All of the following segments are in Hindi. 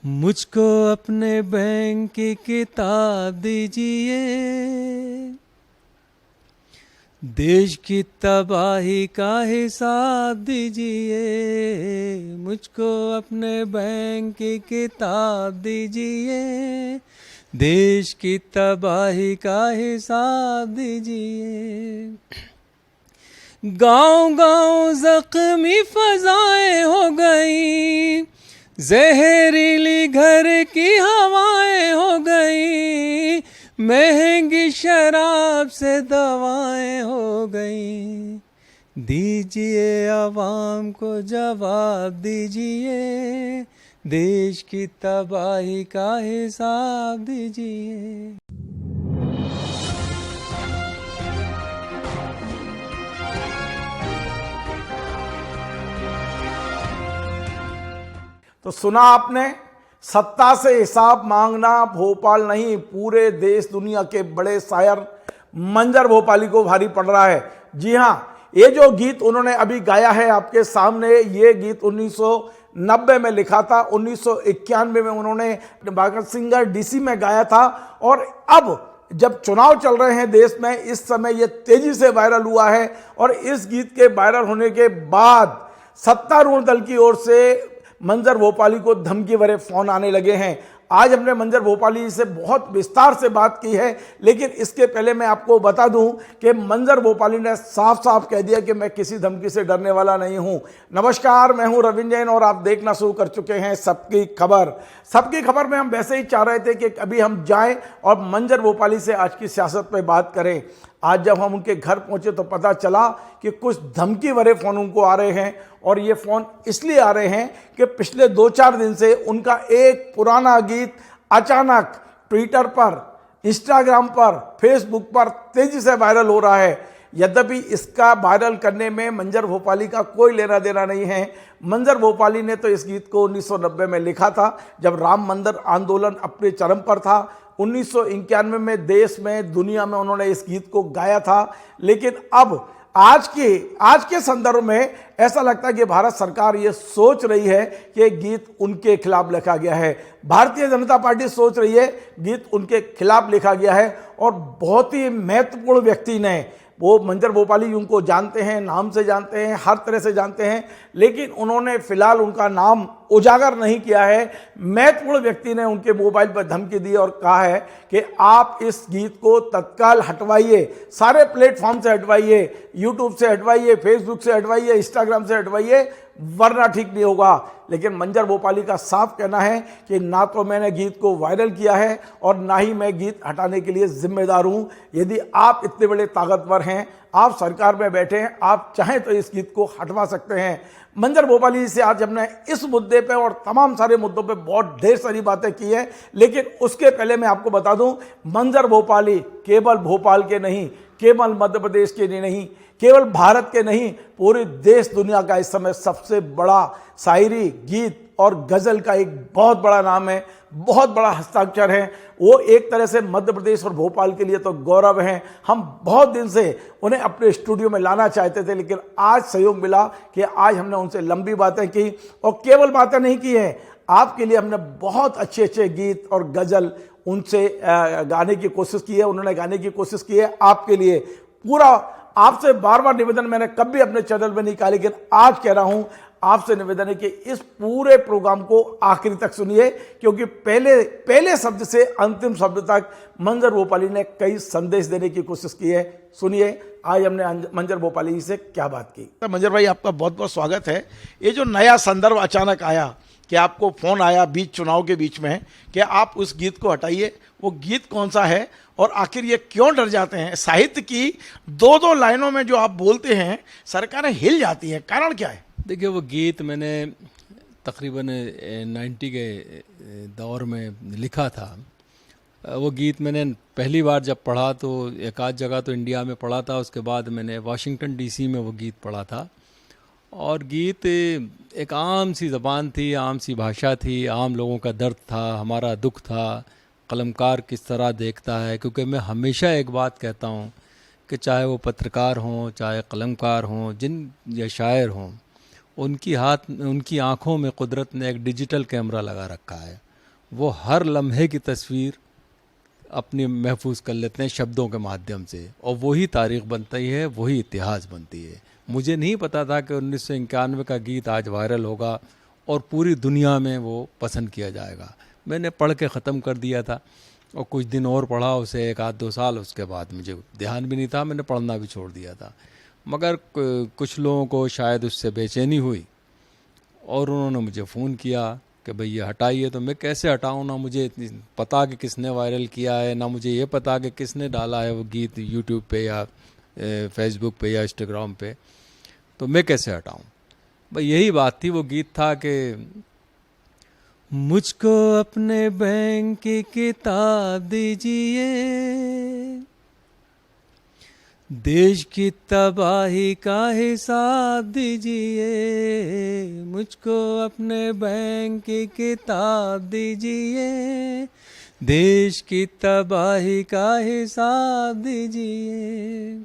मुझको अपने बैंक की किताब दीजिए, देश की तबाही का हिसाब दीजिए। मुझको अपने बैंक की किताब दीजिए, देश की तबाही का हिसाब दीजिए। गांव गांव जख्मी फजाएं हो गई, जहरीली घर की हवाएं हो गई, महंगी शराब से दवाएं हो गई। दीजिए आवाम को जवाब दीजिए, देश की तबाही का हिसाब दीजिए। तो सुना आपने, सत्ता से हिसाब मांगना भोपाल नहीं, पूरे देश दुनिया के बड़े शायर मंजर भोपाली को भारी पड़ रहा है। जी हां, ये जो गीत उन्होंने अभी गाया है आपके सामने, ये गीत 1990 में लिखा था। 1991 में उन्होंने भगत सिंह डीसी में गाया था, और अब जब चुनाव चल रहे हैं देश में, इस समय ये तेजी से वायरल हुआ है। और इस गीत के वायरल होने के बाद सत्तारूढ़ दल की ओर से मंजर भोपाली को धमकी भरे फोन आने लगे हैं। आज हमने मंजर भोपाली से बहुत विस्तार से बात की है, लेकिन इसके पहले मैं आपको बता दूं कि मंजर भोपाली ने साफ साफ कह दिया कि मैं किसी धमकी से डरने वाला नहीं हूं। नमस्कार, मैं हूं रविंद्र जैन और आप देखना शुरू कर चुके हैं सबकी खबर। सबकी खबर में हम वैसे ही चाह रहे थे कि अभी हम जाएं और मंजर भोपाली से आज की सियासत पे बात करें। आज जब हम उनके घर पहुंचे तो पता चला कि कुछ धमकी भरे फोन उनको आ रहे हैं, और ये फोन इसलिए आ रहे हैं कि पिछले 2-4 दिन से उनका एक पुराना गीत अचानक ट्विटर पर, इंस्टाग्राम पर, फेसबुक पर तेजी से वायरल हो रहा है। यद्यपि इसका वायरल करने में मंजर भोपाली का कोई लेना देना नहीं है। मंजर भोपाली ने तो इस गीत को 1990 में लिखा था, जब राम मंदिर आंदोलन अपने चरम पर था। 1991 में देश में, दुनिया में उन्होंने इस गीत को गाया था। लेकिन अब आज के संदर्भ में ऐसा लगता है कि भारत सरकार ये सोच रही है कि गीत उनके खिलाफ लिखा गया है। भारतीय जनता पार्टी सोच रही है गीत उनके खिलाफ लिखा गया है। और बहुत ही महत्वपूर्ण व्यक्ति ने, वो मंजर भोपाली उनको जानते हैं, नाम से जानते हैं, हर तरह से जानते हैं, लेकिन उन्होंने फिलहाल उनका नाम उजागर नहीं किया है। महत्वपूर्ण व्यक्ति ने उनके मोबाइल पर धमकी दी और कहा है कि आप इस गीत को तत्काल हटवाइए, सारे प्लेटफॉर्म से हटवाइए, यूट्यूब से हटवाइए, फेसबुक से हटवाइए, इंस्टाग्राम से हटवाइए, वरना ठीक नहीं होगा। लेकिन मंजर भोपाली का साफ कहना है कि ना तो मैंने गीत को वायरल किया है और ना ही मैं गीत हटाने के लिए जिम्मेदार हूं। यदि आप इतने बड़े ताकतवर हैं, आप सरकार में बैठे हैं, आप चाहें तो इस गीत को हटवा सकते हैं। मंजर भोपाली से आज हमने इस मुद्दे पे और तमाम सारे मुद्दों पे बहुत ढेर सारी बातें की है, लेकिन उसके पहले मैं आपको बता दूं, मंजर भोपाली केवल भोपाल के नहीं, केवल मध्य प्रदेश के नहीं, केवल भारत के नहीं, पूरे देश दुनिया का इस समय सबसे बड़ा शायरी, गीत और गजल का एक बहुत बड़ा नाम है, बहुत बड़ा हस्ताक्षर है। वो एक तरह से मध्य प्रदेश और भोपाल के लिए तो गौरव हैं। हम बहुत दिन से उन्हें अपने स्टूडियो में लाना चाहते थे, लेकिन आज सहयोग मिला कि आज हमने उनसे लंबी बातें की। और केवल बातें नहीं की हैं, आपके लिए हमने बहुत अच्छे अच्छे गीत और गजल उनसे गाने की कोशिश की है, उन्होंने गाने की कोशिश की है आपके लिए। पूरा आपसे बार बार निवेदन मैंने कभी अपने चैनल में नहीं कहा, लेकिन आज कह रहा हूं, आपसे निवेदन है कि इस पूरे प्रोग्राम को आखिरी तक सुनिए, क्योंकि पहले शब्द से अंतिम शब्द तक मंजर भोपाली ने कई संदेश देने की कोशिश की है। सुनिए आज हमने मंजर भोपाली से क्या बात की। तो मंजर भाई, आपका बहुत बहुत स्वागत है। ये जो नया संदर्भ अचानक आया कि आपको फोन आया बीच चुनाव के बीच में कि आप उस गीत को हटाइए, वो गीत कौन सा है और आखिर ये क्यों डर जाते हैं? साहित्य की 2-2 लाइनों में जो आप बोलते हैं सरकारें हिल जाती हैं, कारण क्या है? देखिए, वो गीत मैंने तकरीबन 90 के दौर में लिखा था। वो गीत मैंने पहली बार जब पढ़ा तो एक आध जगह तो इंडिया में पढ़ा था, उसके बाद मैंने वाशिंगटन डीसी में वो गीत पढ़ा था। और गीत एक आम सी ज़बान थी, आम सी भाषा थी, आम लोगों का दर्द था, हमारा दुख था, कलमकार किस तरह देखता है। क्योंकि मैं हमेशा एक बात कहता हूँ कि चाहे वो पत्रकार हों, चाहे कलमकार हों, जिन या शायर हों, उनकी आँखों में कुदरत ने एक डिजिटल कैमरा लगा रखा है। वो हर लम्हे की तस्वीर अपनी महफूज कर लेते हैं शब्दों के माध्यम से, और वही तारीख़ बनती है, वही इतिहास बनती है। मुझे नहीं पता था कि 1991 का गीत आज वायरल होगा और पूरी दुनिया में वो पसंद किया जाएगा। मैंने पढ़ के ख़त्म कर दिया था और कुछ दिन और पढ़ा उसे, 1-2 साल, उसके बाद मुझे ध्यान भी नहीं था, मैंने पढ़ना भी छोड़ दिया था। मगर कुछ लोगों को शायद उससे बेचैनी हुई और उन्होंने मुझे फ़ोन किया कि भाई ये हटाइए। तो मैं कैसे हटाऊं, ना मुझे पता कि किसने वायरल किया है, ना मुझे ये पता कि किसने डाला है वो गीत यूट्यूब पे या फेसबुक पे या इंस्टाग्राम पे, तो मैं कैसे हटाऊं। भाई यही बात थी। वो गीत था कि मुझको अपने बैंक की किताब दीजिए, देश की तबाही का हिसाब दीजिए, मुझको अपने बैंक की किताब दीजिए, देश की तबाही का हिसाब दीजिए।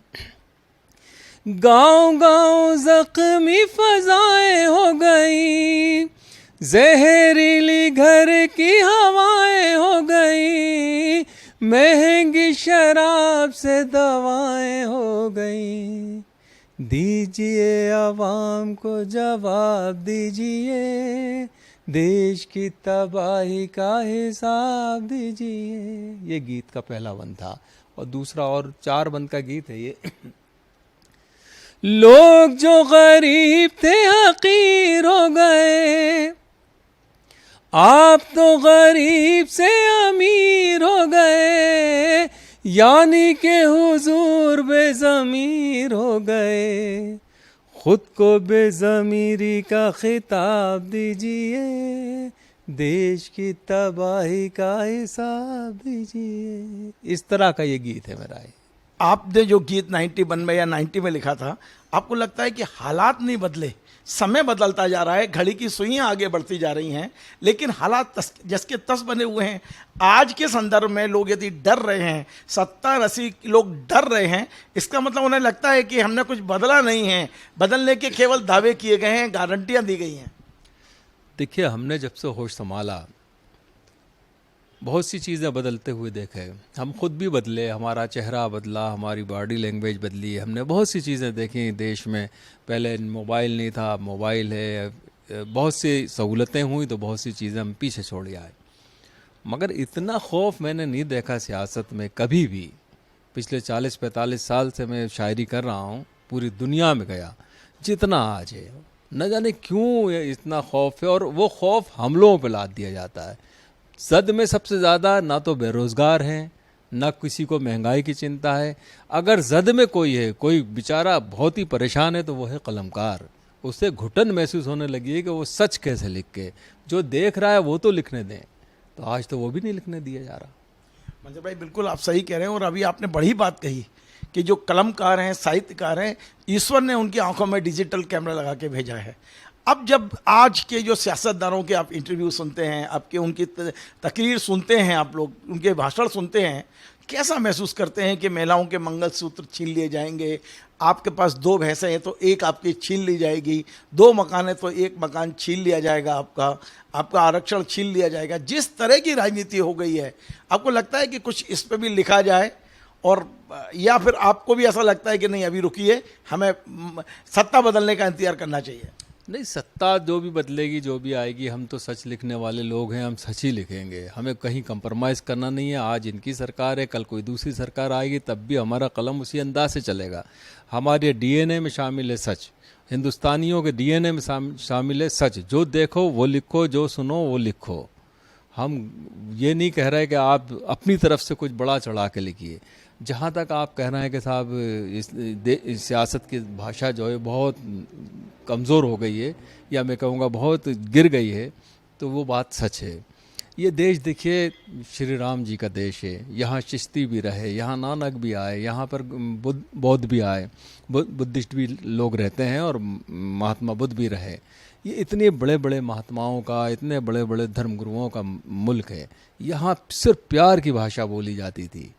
गांव गांव जख्मी फजाएं हो गई, जहरीली घर की हवाएं हो गई, महंगी शराब से दवाएं हो गई, दीजिए आवाम को जवाब दीजिए, देश की तबाही का हिसाब दीजिए। ये गीत का पहला बंद था, और दूसरा और 4 बंद का गीत है ये। लोग जो गरीब थे हकीर हो गए, आप तो गरीब से अमीर हो गए, यानी के हुजूर बेज़मीर हो गए, खुद को बेज़मीरी का खिताब दीजिए, देश की तबाही का हिसाब दीजिए। इस तरह का ये गीत है मेरा। आपने जो गीत 91 में या 90 में लिखा था, आपको लगता है कि हालात नहीं बदले, समय बदलता जा रहा है, घड़ी की सुइयां आगे बढ़ती जा रही हैं, लेकिन हालात जस के तस बने हुए हैं। आज के संदर्भ में लोग यदि डर रहे हैं, 70-80 लोग डर रहे हैं, इसका मतलब उन्हें लगता है कि हमने कुछ बदला नहीं है, बदलने के केवल दावे किए गए हैं, गारंटियां दी गई हैं। देखिए, हमने जब से होश संभाला बहुत सी चीज़ें बदलते हुए देखे। हम खुद भी बदले, हमारा चेहरा बदला, हमारी बॉडी लैंग्वेज बदली, हमने बहुत सी चीज़ें देखी देश में। पहले मोबाइल नहीं था, मोबाइल है, बहुत सी सहूलतें हुई तो बहुत सी चीज़ें हम पीछे छोड़ आए। मगर इतना खौफ मैंने नहीं देखा सियासत में कभी भी। पिछले 40-45 साल से मैं शायरी कर रहा हूँ, पूरी दुनिया में गया जितना आज है। न जाने क्यों इतना खौफ है, और वो खौफ हम लोगों पर लाद दिया जाता है। जद में सबसे ज़्यादा ना तो बेरोज़गार हैं, ना किसी को महंगाई की चिंता है। अगर जद में कोई है, कोई बेचारा बहुत ही परेशान है, तो वो है कलमकार। उसे घुटन महसूस होने लगी है कि वो सच कैसे लिख के, जो देख रहा है वो तो लिखने दें। तो आज तो वो भी नहीं लिखने दिया जा रहा। मंजर भाई, बिल्कुल आप सही कह रहे हैं। और अभी आपने बड़ी बात कही कि जो कलमकार हैं, साहित्यकार हैं, ईश्वर ने उनकी आंखों में डिजिटल कैमरा लगा के भेजा है। अब जब आज के जो सियासतदानों के आप इंटरव्यू सुनते हैं, आपके उनकी तकरीर सुनते हैं, आप लोग उनके भाषण सुनते हैं, कैसा महसूस करते हैं कि महिलाओं के मंगलसूत्र छीन लिए जाएंगे? आपके पास 2 भैंसें हैं तो एक आपकी छीन ली जाएगी, 2 मकान है तो एक मकान छीन लिया जाएगा, आपका आरक्षण छीन लिया जाएगा। जिस तरह की राजनीति हो गई है, आपको लगता है कि कुछ इस पर भी लिखा जाए, और या फिर आपको भी ऐसा लगता है कि नहीं, अभी रुकिए, हमें सत्ता बदलने का इंतजार करना चाहिए? नहीं, सत्ता जो भी बदलेगी, जो भी आएगी, हम तो सच लिखने वाले लोग हैं, हम सच ही लिखेंगे। हमें कहीं कंप्रोमाइज़ करना नहीं है। आज इनकी सरकार है, कल कोई दूसरी सरकार आएगी, तब भी हमारा कलम उसी अंदाज से चलेगा। हमारे डीएनए में शामिल है सच, हिंदुस्तानियों के डीएनए में शामिल है सच। जो देखो वो लिखो, जो सुनो वो लिखो। हम ये नहीं कह रहे कि आप अपनी तरफ से कुछ बड़ा चढ़ा के लिखिए। जहाँ तक आप कह रहे हैं कि साहब इस सियासत की भाषा जो है बहुत कमज़ोर हो गई है, या मैं कहूँगा बहुत गिर गई है, तो वो बात सच है। ये देश देखिए श्री राम जी का देश है। यहाँ चिश्ती भी रहे, यहाँ नानक भी आए, यहाँ पर बौद्ध भी आए, बुद्धिस्ट भी लोग रहते हैं, और महात्मा बुद्ध भी रहे। ये इतने बड़े बड़े महात्माओं का, इतने बड़े बड़े धर्मगुरुओं का मुल्क है। यहाँ सिर्फ प्यार की भाषा बोली जाती थी।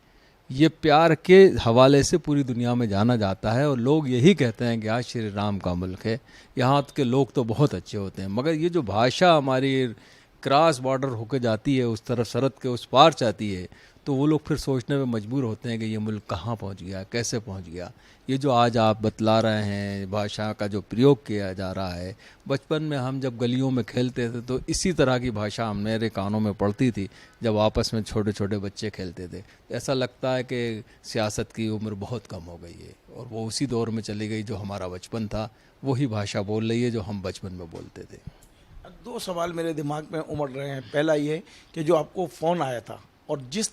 ये प्यार के हवाले से पूरी दुनिया में जाना जाता है, और लोग यही कहते हैं कि आज श्री राम का मुल्क है। यहाँ के लोग तो बहुत अच्छे होते हैं, मगर ये जो भाषा हमारी क्रॉस बॉर्डर होकर जाती है, उस तरफ सरहद के उस पार जाती है, तो वो लोग फिर सोचने में मजबूर होते हैं कि ये मुल्क कहाँ पहुँच गया, कैसे पहुँच गया। ये जो आज आप बतला रहे हैं, भाषा का जो प्रयोग किया जा रहा है, बचपन में हम जब गलियों में खेलते थे तो इसी तरह की भाषा मेरे कानों में पड़ती थी जब आपस में छोटे छोटे बच्चे खेलते थे। ऐसा लगता है कि सियासत की उम्र बहुत कम हो गई है और वो उसी दौर में चली गई जो हमारा बचपन था, वही भाषा बोल रही है जो हम बचपन में बोलते थे। दो सवाल मेरे दिमाग में उमड़ रहे हैं। पहला ये कि जो आपको फ़ोन आया था और जिस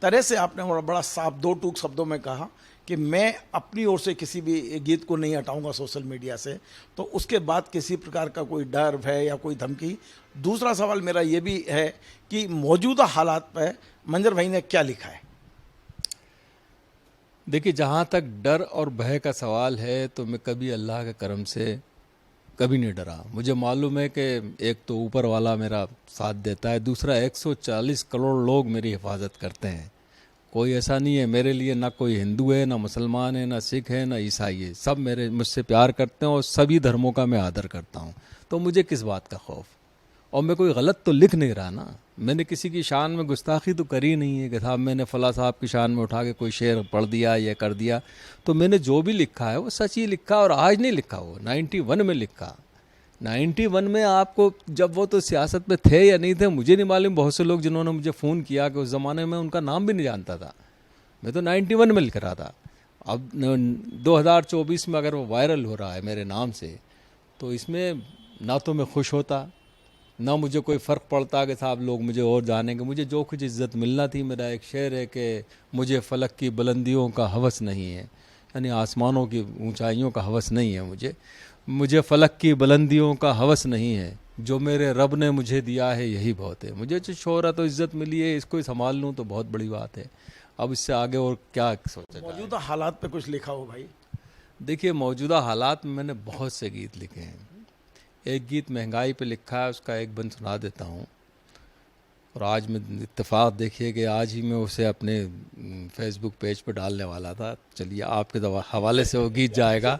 तरह से आपने बड़ा साफ दो टूक शब्दों में कहा कि मैं अपनी ओर से किसी भी गीत को नहीं हटाऊंगा सोशल मीडिया से, तो उसके बाद किसी प्रकार का कोई डर भय या कोई धमकी। दूसरा सवाल मेरा ये भी है कि मौजूदा हालात पर मंजर भाई ने क्या लिखा है? देखिए, जहाँ तक डर और भय का सवाल है तो मैं कभी अल्लाह के करम से कभी नहीं डरा। मुझे मालूम है कि एक तो ऊपर वाला मेरा साथ देता है, दूसरा 140 करोड़ लोग मेरी हिफाजत करते हैं। कोई ऐसा नहीं है मेरे लिए, ना कोई हिंदू है, ना मुसलमान है, ना सिख है, ना ईसाई है, सब मुझसे प्यार करते हैं और सभी धर्मों का मैं आदर करता हूँ। तो मुझे किस बात का खौफ? और मैं कोई गलत तो लिख नहीं रहा ना, मैंने किसी की शान में गुस्ताखी तो करी नहीं है कि साहब मैंने फ़ला साहब की शान में उठा के कोई शेर पढ़ दिया या कर दिया। तो मैंने जो भी लिखा है वो सच ही लिखा, और आज नहीं लिखा, वो 91 में लिखा। 91 में आपको, जब वो तो सियासत में थे या नहीं थे मुझे नहीं मालूम, बहुत से लोग जिन्होंने मुझे फ़ोन किया कि उस ज़माने में उनका नाम भी नहीं जानता था, मैं तो 91 में लिख रहा था। अब 2024 में अगर वो वायरल हो रहा है मेरे नाम से, तो इसमें ना तो मैं खुश होता, ना मुझे कोई फ़र्क पड़ता कि साहब लोग मुझे और जानेंगे। मुझे जो कुछ इज़्ज़त मिलना थी, मेरा एक शेर है कि मुझे फ़लक की बुलंदियों का हवस नहीं है, यानी आसमानों की ऊंचाइयों का हवस नहीं है मुझे फ़लक की बुलंदियों का हवस नहीं है, जो मेरे रब ने मुझे दिया है यही बहुत है। मुझे जो शोहरत और इज़्ज़त मिली है इसको संभाल लूँ तो बहुत बड़ी बात है। अब इससे आगे और क्या सोचा जाए। मौजूदा हालात पे कुछ लिखा हो भाई? देखिए, मौजूदा हालात में मैंने बहुत से गीत लिखे हैं। एक गीत महंगाई पे लिखा है, उसका एक बंद सुना देता हूँ। और आज मैं इत्तेफाक देखिए कि आज ही मैं उसे अपने फेसबुक पेज पे डालने वाला था। चलिए आपके हवाले से वो गीत जाएगा।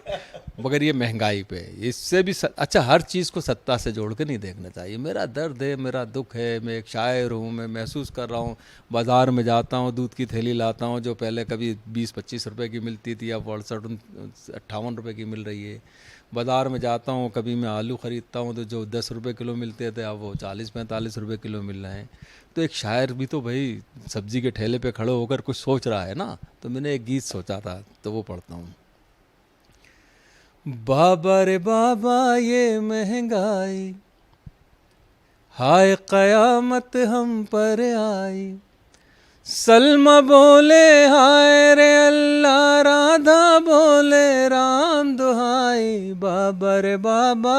मगर ये महंगाई पे, इससे भी अच्छा, हर चीज़ को सत्ता से जोड़ के नहीं देखना चाहिए। मेरा दर्द है, मेरा दुख है, मैं एक शायर हूँ, मैं महसूस कर रहा हूँ। बाज़ार में जाता हूँ, दूध की थैली लाता हूँ जो पहले कभी 20-25 रुपए की मिलती थी, अब 68-58 रुपए की मिल रही है। बाज़ार में जाता हूँ, कभी मैं आलू ख़रीदता हूँ तो जो 10 रुपये किलो मिलते थे अब वो 40-45 रुपये किलो मिल रहे हैं। तो एक शायर भी तो भाई सब्ज़ी के ठेले पे खड़े होकर कुछ सोच रहा है ना। तो मैंने एक गीत सोचा था, तो वो पढ़ता हूँ। बाबा रे बाबा ये महंगाई, हाय क़यामत हम पर आई। सलमा बोले हाय रे अल्लाह, राधा बोले राम दुहाई। बाबा रे बाबा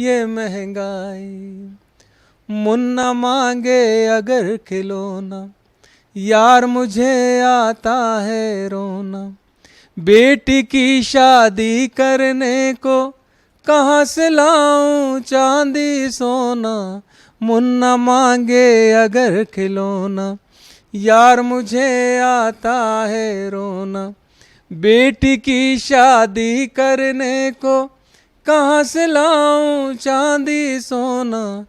ये महंगाई, मुन्ना मांगे अगर खिलौना, यार मुझे आता है रोना। बेटी की शादी करने को कहाँ से लाऊं चांदी सोना। मुन्ना मांगे अगर खिलौना, यार मुझे आता है रोना। बेटी की शादी करने को कहाँ से लाऊं चांदी सोना।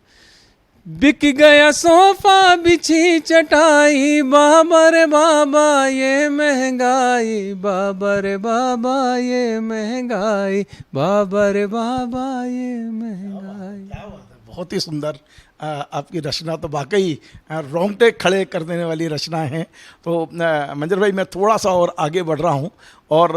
बिक गया सोफा बिछी चटाई, बाबा रे बाबा ये महंगाई। बाबा रे बाबा ये महंगाई, बाबा रे बाबा ये महंगाई। क्या बात है, बहुत ही सुंदर आपकी रचना तो वाकई रोंगटे खड़े कर देने वाली रचना है। तो मंजर भाई, मैं थोड़ा सा और आगे बढ़ रहा हूँ और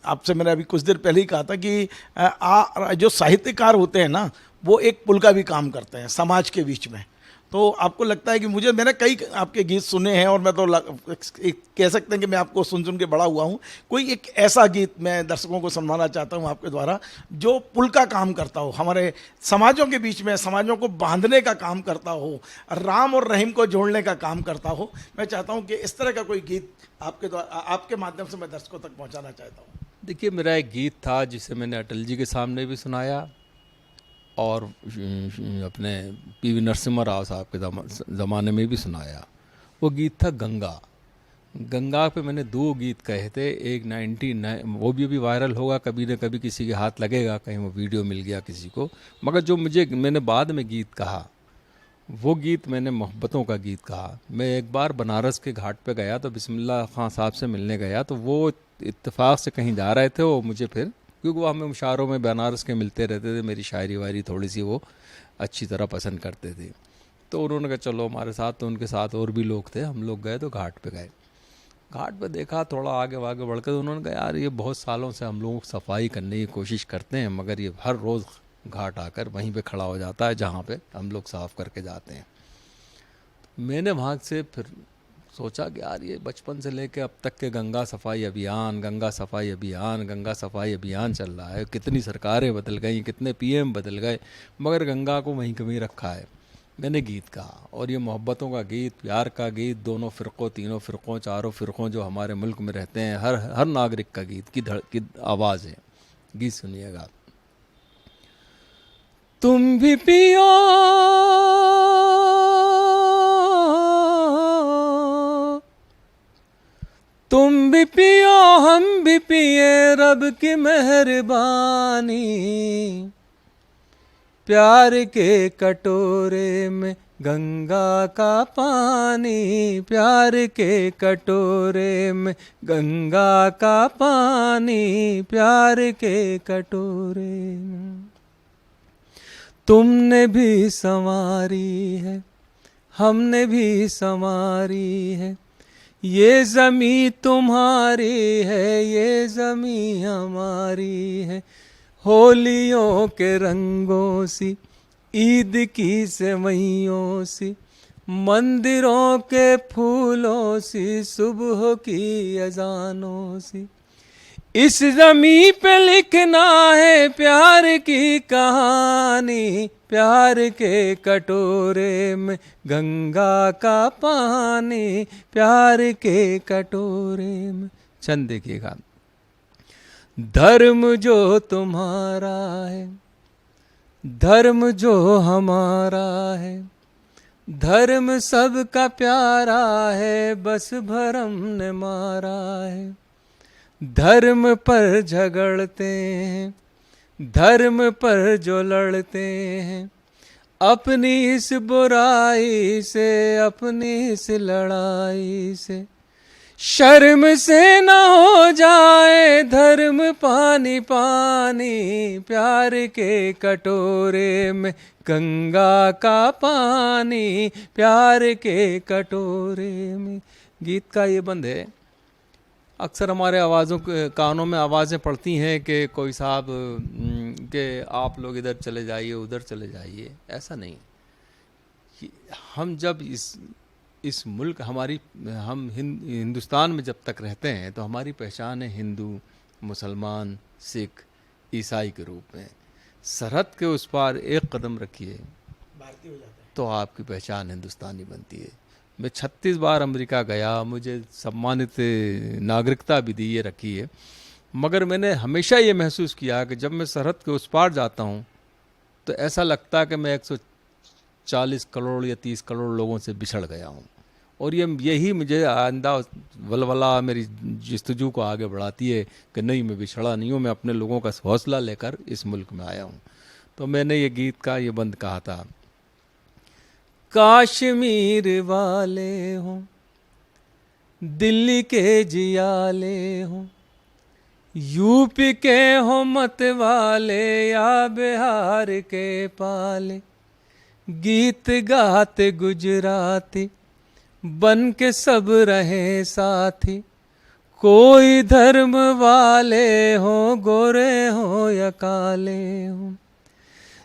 आपसे मैंने अभी कुछ देर पहले ही कहा था कि जो साहित्यकार होते हैं ना, वो एक पुल का भी काम करते हैं समाज के बीच में। तो आपको लगता है कि मैंने कई आपके गीत सुने हैं और मैं तो कह सकते हैं कि मैं आपको सुन सुन के बड़ा हुआ हूँ। कोई एक ऐसा गीत मैं दर्शकों को सुनवाना चाहता हूँ आपके द्वारा, जो पुल का काम करता हो, हमारे समाजों के बीच में, समाजों को बांधने का काम करता हो, राम और रहीम को जोड़ने का काम करता हो। मैं चाहता हूँ कि इस तरह का कोई गीत आपके द्वारा, आपके माध्यम से मैं दर्शकों तक पहुँचाना चाहता हूँ। देखिए, मेरा एक गीत था जिसे मैंने अटल जी के सामने भी सुनाया और अपने पीवी नरसिम्हा राव साहब के ज़माने में भी सुनाया। वो गीत था गंगा। गंगा पे मैंने 2 गीत कहे थे। एक 99, वो भी अभी वायरल होगा, कभी न कभी किसी के हाथ लगेगा, कहीं वो वीडियो मिल गया किसी को। मगर जो मैंने बाद में गीत कहा वो गीत मैंने मोहब्बतों का गीत कहा। मैं एक बार बनारस के घाट पे गया तो बिस्मिल्लाह खां साहब से मिलने गया, तो वो इत्तेफाक से कहीं जा रहे थे, वो मुझे फिर, क्योंकि वो हमें मुशायरों में बनारस के मिलते रहते थे, मेरी शायरी वायरी थोड़ी सी वो अच्छी तरह पसंद करते थे, तो उन्होंने कहा चलो हमारे साथ, तो उनके साथ और भी लोग थे, हम लोग गए तो घाट पे गए। घाट पे देखा, थोड़ा आगे बढ़ कर उन्होंने कहा यार ये बहुत सालों से हम लोग सफाई करने की कोशिश करते हैं, मगर ये हर रोज़ घाट आकर वहीं पे खड़ा हो जाता है जहाँ पे हम लोग साफ़ करके जाते हैं। मैंने वहाँ से फिर सोचा कि यार ये बचपन से लेके अब तक के गंगा सफाई अभियान, गंगा सफाई अभियान, गंगा सफाई अभियान चल रहा है, कितनी सरकारें बदल गई, कितने पीएम बदल गए, मगर गंगा को वहीं कहीं रखा है। मैंने गीत कहा, और ये मोहब्बतों का गीत, प्यार का गीत, दोनों फ़िरक़ों, तीनों फ़िरक़ों, चारों फ़िरक़ों जो हमारे मुल्क में रहते हैं, हर नागरिक का गीत की आवाज़ है। गीत सुनिएगा। तुम भी पियो तुम भी पियो हम भी पिए, रब की मेहरबानी, प्यार के कटोरे में गंगा का पानी, प्यार के कटोरे में गंगा का पानी, प्यार के कटोरे में। तुमने भी संवारी है, हमने भी संवारी है, ये ज़मीं तुम्हारी है, ये ज़मीं हमारी है, होलियों के रंगों सी, ईद की सेवइयों सी, मंदिरों के फूलों सी, सुबह की अजानों सी, इस ज़मीं पे लिखना है प्यार की कहानी, प्यार के कटोरे में गंगा का पानी, प्यार के कटोरे में। चंद देखिएगा। धर्म जो तुम्हारा है, धर्म जो हमारा है, धर्म सबका प्यारा है, बस भरम ने मारा है। धर्म पर झगड़ते हैं, धर्म पर जो लड़ते हैं, अपनी इस बुराई से, अपनी इस लड़ाई से, शर्म से न हो जाए धर्म पानी पानी, प्यार के कटोरे में गंगा का पानी, प्यार के कटोरे में। गीत का ये बंद है। अक्सर हमारे आवाज़ों के कानों में आवाज़ें पड़ती हैं कि कोई साहब कि आप लोग इधर चले जाइए, उधर चले जाइए। ऐसा नहीं। हम जब इस मुल्क हम हिंदुस्तान में जब तक रहते हैं तो हमारी पहचान है हिंदू, मुसलमान, सिख, ईसाई के रूप में। सरहद के उस पार एक कदम रखिए भारतीय हो जाता है तो आपकी पहचान हिंदुस्तानी बनती है। मैं 36 बार अमेरिका गया, मुझे सम्मानित नागरिकता भी दी ये रखी है, मगर मैंने हमेशा ये महसूस किया कि जब मैं सरहद के उस पार जाता हूँ तो ऐसा लगता है कि मैं 140 करोड़ या 30 करोड़ लोगों से बिछड़ गया हूँ। और यही मुझे आइंदा वलवला मेरी जस्तजू को आगे बढ़ाती है कि नहीं, मैं बिछड़ा नहीं हूँ, मैं अपने लोगों का हौसला लेकर इस मुल्क में आया हूँ। तो मैंने ये गीत का ये बंद कहा था। काश्मीर वाले हों, दिल्ली के जियाले हों, यूपी के हों मत वाले या बिहार के पाले, गीत गाते गुजराती बन के सब रहे साथी, कोई धर्म वाले हों, गोरे हों या काले हों,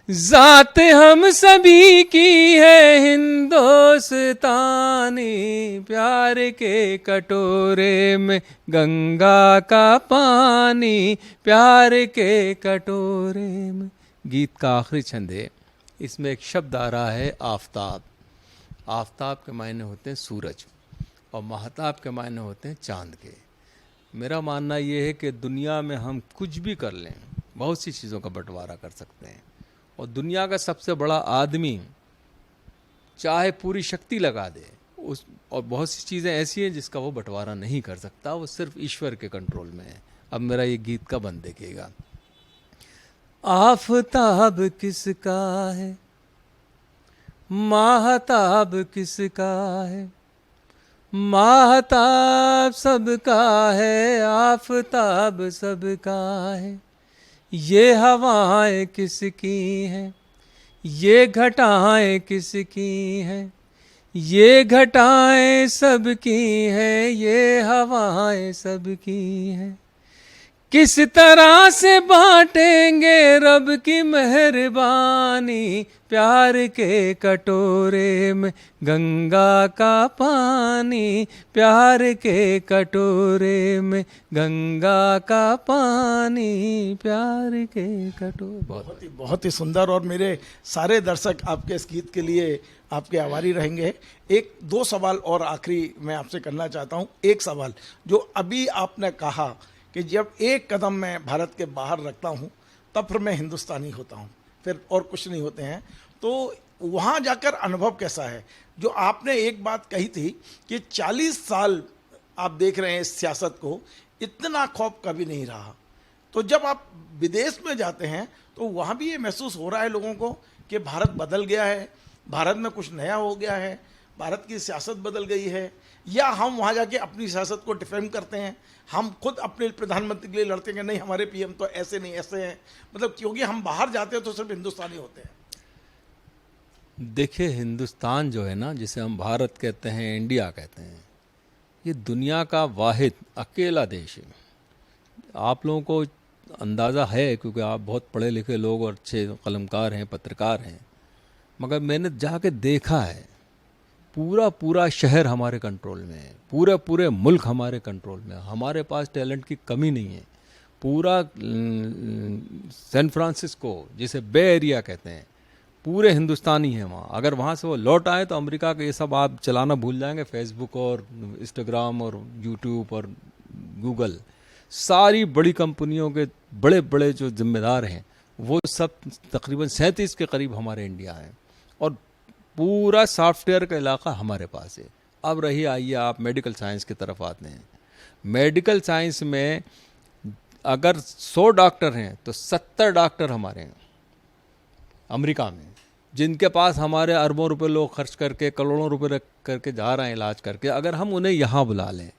जात हम सभी की है हिंदुस्तानी, प्यार के कटोरे में गंगा का पानी, प्यार के कटोरे में। गीत का आखिरी छंद है, इसमें एक शब्द आ रहा है आफताब। आफताब के मायने होते हैं सूरज और महताब के मायने होते हैं चांद के। मेरा मानना ये है कि दुनिया में हम कुछ भी कर लें, बहुत सी चीज़ों का बंटवारा कर सकते हैं, और दुनिया का सबसे बड़ा आदमी चाहे पूरी शक्ति लगा दे और बहुत सी चीज़ें ऐसी हैं जिसका वो बंटवारा नहीं कर सकता, वो सिर्फ ईश्वर के कंट्रोल में है। अब मेरा ये गीत का बंद देखिएगा। आफताब किसका है, माहताब किसका है, माहताब सबका है, आफताब सबका है। ये हवाएं किसकी हैं, ये घटाएं किसकी हैं, ये घटाएं सबकी हैं, ये हवाएं सबकी हैं। किस तरह से बांटेंगे रब की मेहरबानी, प्यार के कटोरे में गंगा का पानी, प्यार के कटोरे में गंगा का पानी, प्यार के कटोरे। बहुत ही सुंदर। और मेरे सारे दर्शक आपके इस गीत के लिए आपके आभारी रहेंगे। एक दो सवाल और आखिरी मैं आपसे करना चाहता हूँ। एक सवाल जो अभी आपने कहा कि जब एक कदम मैं भारत के बाहर रखता हूँ तब फिर मैं हिंदुस्तानी होता हूँ, फिर और कुछ नहीं होते हैं, तो वहाँ जाकर अनुभव कैसा है? जो आपने एक बात कही थी कि 40 साल आप देख रहे हैं इस सियासत को, इतना खौफ कभी नहीं रहा। तो जब आप विदेश में जाते हैं तो वहाँ भी ये महसूस हो रहा है लोगों को कि भारत बदल गया है, भारत में कुछ नया हो गया है, भारत की सियासत बदल गई है, या हम वहाँ जाके अपनी सियासत को डिफेंड करते हैं, हम खुद अपने प्रधानमंत्री के लिए लड़ते हैं कि नहीं हमारे पीएम तो ऐसे नहीं ऐसे हैं, मतलब क्योंकि हम बाहर जाते हैं तो सिर्फ हिंदुस्तानी होते हैं। देखिए, हिंदुस्तान जो है ना, जिसे हम भारत कहते हैं, इंडिया कहते हैं, ये दुनिया का वाहिद अकेला देश है। आप लोगों को अंदाज़ा है क्योंकि आप बहुत पढ़े लिखे लोग और अच्छे कलमकार हैं, पत्रकार हैं, मगर मैंने जाके देखा है, पूरा शहर हमारे कंट्रोल में है, पूरे मुल्क हमारे कंट्रोल में है, हमारे पास टैलेंट की कमी नहीं है। पूरा सैन फ्रांसिस्को, जिसे बे एरिया कहते हैं, पूरे हिंदुस्तानी हैं वहाँ। अगर वहाँ से वो लौट आए तो अमेरिका का ये सब आप चलाना भूल जाएंगे, फेसबुक और इंस्टाग्राम और यूट्यूब और गूगल, सारी बड़ी कंपनियों के बड़े बड़े जो जिम्मेदार हैं वो सब तकरीबन 37 के करीब हमारे इंडिया हैं, और पूरा सॉफ्टवेयर का इलाका हमारे पास है। अब रही आइए आप मेडिकल साइंस की तरफ आते हैं। मेडिकल साइंस में अगर 100 डॉक्टर हैं तो 70 डॉक्टर हमारे हैं अमेरिका में, जिनके पास हमारे अरबों रुपए लोग खर्च करके, करोड़ों रुपए रख करके जा रहे हैं इलाज करके। अगर हम उन्हें यहाँ बुला लें,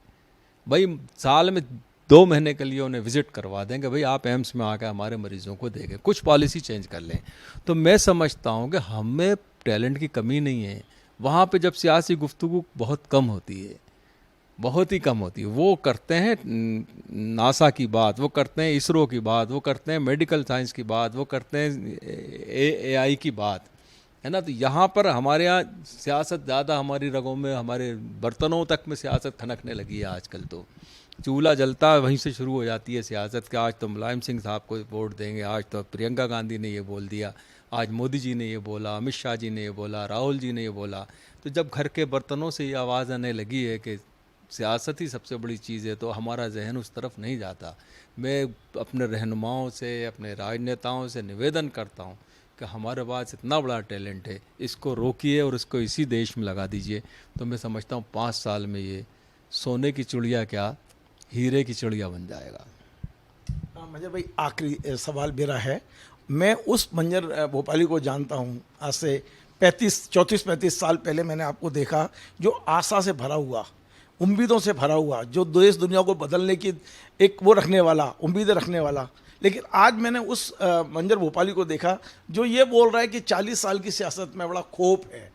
भाई साल में 2 महीने के लिए उन्हें विजिट करवा देंगे, भाई आप एम्स में आकर हमारे मरीजों को देखें, कुछ पॉलिसी चेंज कर लें, तो मैं समझता हूँ कि हमें टैलेंट की कमी नहीं है। वहाँ पे जब सियासी गुफ्तगू बहुत कम होती है, बहुत ही कम होती है, वो करते हैं नासा की बात, वो करते हैं इसरो की बात, वो करते हैं मेडिकल साइंस की बात, वो करते हैं AI की बात, है ना। तो यहाँ पर हमारे यहाँ सियासत ज़्यादा हमारी रगों में, हमारे बर्तनों तक में सियासत खनकने लगी है आजकल। तो चूल्हा जलता है वहीं से शुरू हो जाती है सियासत के। आज तो मुलायम सिंह साहब को वोट देंगे, आज तो प्रियंका गांधी ने ये बोल दिया, आज मोदी जी ने ये बोला, अमित शाह जी ने ये बोला, राहुल जी ने ये बोला। तो जब घर के बर्तनों से ये आवाज़ आने लगी है कि सियासत ही सबसे बड़ी चीज़ है, तो हमारा जहन उस तरफ नहीं जाता। मैं अपने रहनुमाओं से, अपने राजनेताओं से निवेदन करता हूँ कि हमारे पास इतना बड़ा टैलेंट है, इसको रोकिए और इसको इसी देश में लगा दीजिए। तो मैं समझता हूँ 5 साल में ये सोने की चिड़िया क्या, हीरे की चिड़िया बन जाएगा। मंजर भाई, आखिरी सवाल मेरा है। मैं उस मंजर भोपाली को जानता हूँ, आज से 34-35 साल पहले मैंने आपको देखा, जो आशा से भरा हुआ, उम्मीदों से भरा हुआ, जो देश दुनिया को बदलने की एक वो रखने वाला, उम्मीदें रखने वाला। लेकिन आज मैंने उस मंजर भोपाली को देखा जो ये बोल रहा है कि 40 साल की सियासत में बड़ा खौफ है।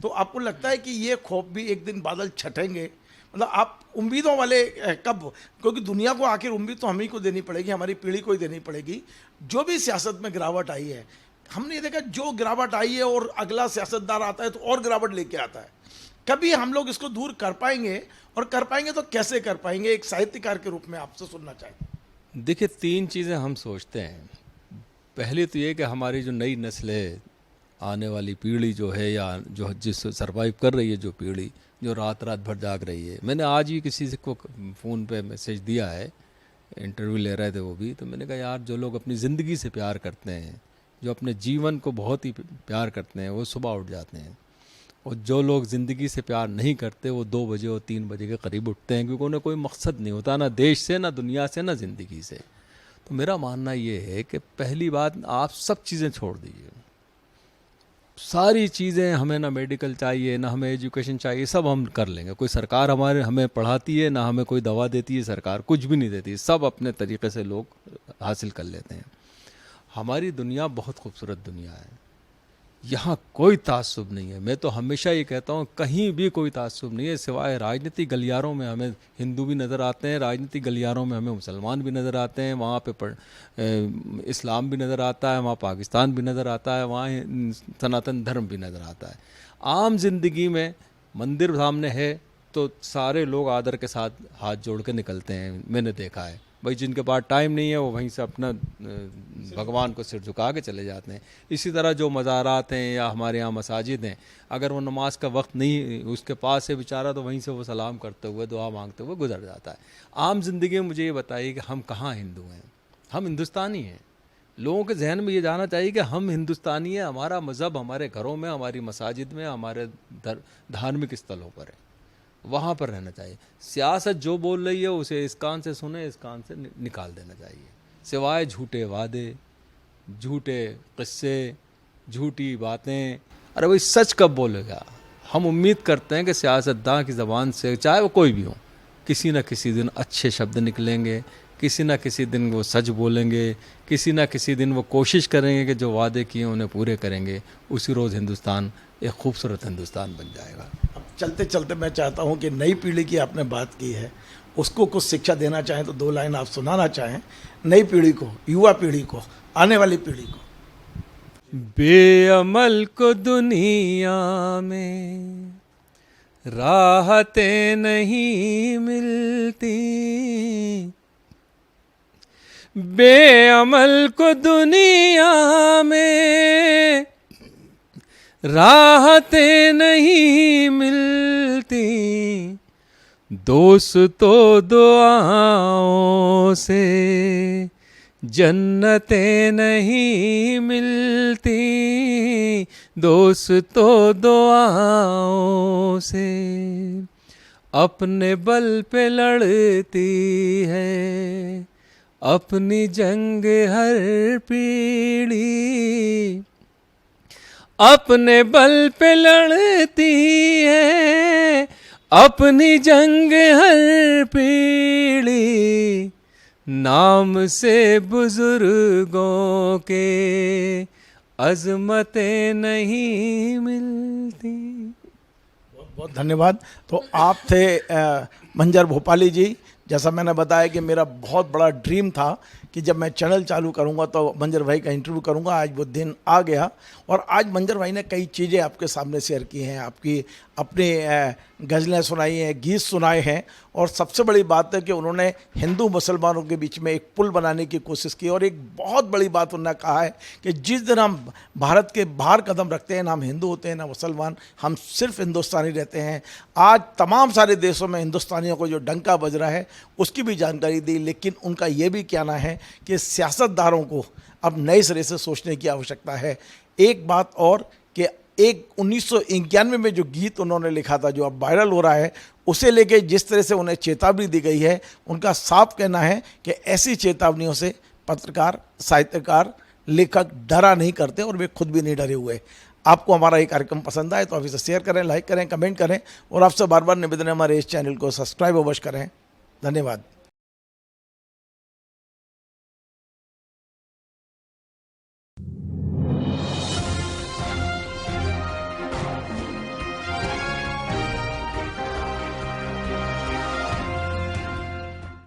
तो आपको लगता है कि ये खौफ भी एक दिन बादल छटेंगे? मतलब आप उम्मीदों वाले कब, क्योंकि दुनिया को आखिर उम्मीद तो हम ही को देनी पड़ेगी, हमारी पीढ़ी को ही देनी पड़ेगी। जो भी सियासत में गिरावट आई है, हमने ये देखा जो गिरावट आई है और अगला सियासतदार आता है तो और गिरावट लेके आता है। कभी हम लोग इसको दूर कर पाएंगे, और कर पाएंगे तो कैसे कर पाएंगे? एक साहित्यकार के रूप में आपसे सुनना चाहिए। देखिए, 3 चीज़ें हम सोचते हैं। पहली तो ये कि हमारी जो नई नस्ल है, आने वाली पीढ़ी जो है, या जो जिस सर्वाइव कर रही है, जो पीढ़ी जो रात भर जाग रही है। मैंने आज ही किसी से को फ़ोन पे मैसेज दिया है, इंटरव्यू ले रहे थे वो भी, तो मैंने कहा यार, जो लोग अपनी ज़िंदगी से प्यार करते हैं, जो अपने जीवन को बहुत ही प्यार करते हैं, वो सुबह उठ जाते हैं, और जो लोग ज़िंदगी से प्यार नहीं करते वो 2 बजे और 3 बजे के करीब उठते हैं, क्योंकि उन्हें कोई मकसद नहीं होता, ना देश से, ना दुनिया से, ना ज़िंदगी से। तो मेरा मानना ये है कि पहली बात, आप सब चीज़ें छोड़ दीजिए, सारी चीज़ें, हमें ना मेडिकल चाहिए, ना हमें एजुकेशन चाहिए, सब हम कर लेंगे। कोई सरकार हमें पढ़ाती है, ना हमें कोई दवा देती है सरकार, कुछ भी नहीं देती, सब अपने तरीके से लोग हासिल कर लेते हैं। हमारी दुनिया बहुत खूबसूरत दुनिया है, यहाँ कोई ताज्जुब नहीं है। मैं तो हमेशा ये कहता हूँ, कहीं भी कोई ताज्जुब नहीं है, सिवाय राजनीतिक गलियारों में हमें हिंदू भी नज़र आते हैं, राजनीतिक गलियारों में हमें मुसलमान भी नज़र आते हैं, वहाँ पे इस्लाम भी नज़र आता है, वहाँ पाकिस्तान भी नज़र आता है, वहाँ सनातन धर्म भी नज़र आता है। आम जिंदगी में मंदिर सामने है तो सारे लोग आदर के साथ हाथ जोड़ के निकलते हैं, मैंने देखा है। भाई जिनके पास टाइम नहीं है वो वहीं से अपना भगवान को सिर झुका के चले जाते हैं। इसी तरह जो मज़ारात हैं या हमारे यहाँ मसाजिद हैं, अगर वो नमाज का वक्त नहीं उसके पास है बेचारा, तो वहीं से वो सलाम करते हुए दुआ मांगते हुए गुजर जाता है। आम जिंदगी में मुझे ये बताइए कि हम कहाँ हिंदू हैं? हम हिंदुस्तानी हैं। लोगों के जहन में ये जाना चाहिए कि हम हिंदुस्तानी हैं, हमारा मज़हब हमारे घरों में, हमारी मसाजिद में, हमारे धार्मिक स्थलों पर है, वहाँ पर रहना चाहिए। सियासत जो बोल रही है उसे इस कान से सुने, इस कान से निकाल देना चाहिए, सिवाय झूठे वादे, झूठे किस्से, झूठी बातें। अरे भाई सच कब बोलेगा? हम उम्मीद करते हैं कि सियासतदान की ज़बान से, चाहे वो कोई भी हो, किसी न किसी दिन अच्छे शब्द निकलेंगे, किसी न किसी दिन वो सच बोलेंगे, किसी न किसी दिन वो कोशिश करेंगे कि जो वादे किए उन्हें पूरे करेंगे। उसी रोज़ हिंदुस्तान एक खूबसूरत हिंदुस्तान बन जाएगा। अब चलते चलते मैं चाहता हूं कि नई पीढ़ी की आपने बात की है, उसको कुछ शिक्षा देना चाहें तो 2 लाइन आप सुनाना चाहें नई पीढ़ी को, युवा पीढ़ी को, आने वाली पीढ़ी को। बेअमल को दुनिया में राहतें नहीं मिलती, बेअमल को दुनिया में राहतें नहीं मिलती, दोस्तों दुआओं से जन्नतें नहीं मिलती, दोस्तों दुआओं से अपने बल पे लड़ती है अपनी जंग हर पीढ़ी, अपने बल पे लड़ती है अपनी जंग हर पीढ़ी, नाम से बुजुर्गों के अजमतें नहीं मिलती। बहुत बहुत धन्यवाद। तो आप थे मंजर भोपाली जी। जैसा मैंने बताया कि मेरा बहुत बड़ा ड्रीम था कि जब मैं चैनल चालू करूंगा तो मंजर भाई का इंटरव्यू करूंगा। आज वो दिन आ गया और आज मंजर भाई ने कई चीज़ें आपके सामने शेयर की हैं, आपकी अपनी गज़लें सुनाई हैं, गीत सुनाए हैं और सबसे बड़ी बात है कि उन्होंने हिंदू मुसलमानों के बीच में एक पुल बनाने की कोशिश की। और एक बहुत बड़ी बात उन्होंने कहा है कि जिस दिन हम भारत के बाहर कदम रखते हैं, ना हम हिंदू होते हैं ना मुसलमान, हम सिर्फ हिंदुस्तानी रहते हैं। आज तमाम सारे देशों में हिंदुस्तानियों को जो डंका बज रहा है उसकी भी जानकारी दी, लेकिन उनका ये भी कहना है कि सियासतदारों को अब नए सिरे से सोचने की आवश्यकता है। एक बात और कि एक 1991 में जो गीत उन्होंने लिखा था जो अब वायरल हो रहा है, उसे लेके जिस तरह से उन्हें चेतावनी दी गई है, उनका साफ कहना है कि ऐसी चेतावनियों से पत्रकार, साहित्यकार, लेखक डरा नहीं करते और वे खुद भी नहीं डरे हुए। आपको हमारा ये कार्यक्रम पसंद आए तो आप इसे शेयर करें, लाइक करें, कमेंट करें और आपसे बार बार निवेदन है हमारे इस चैनल को सब्सक्राइब अवश्य करें। धन्यवाद।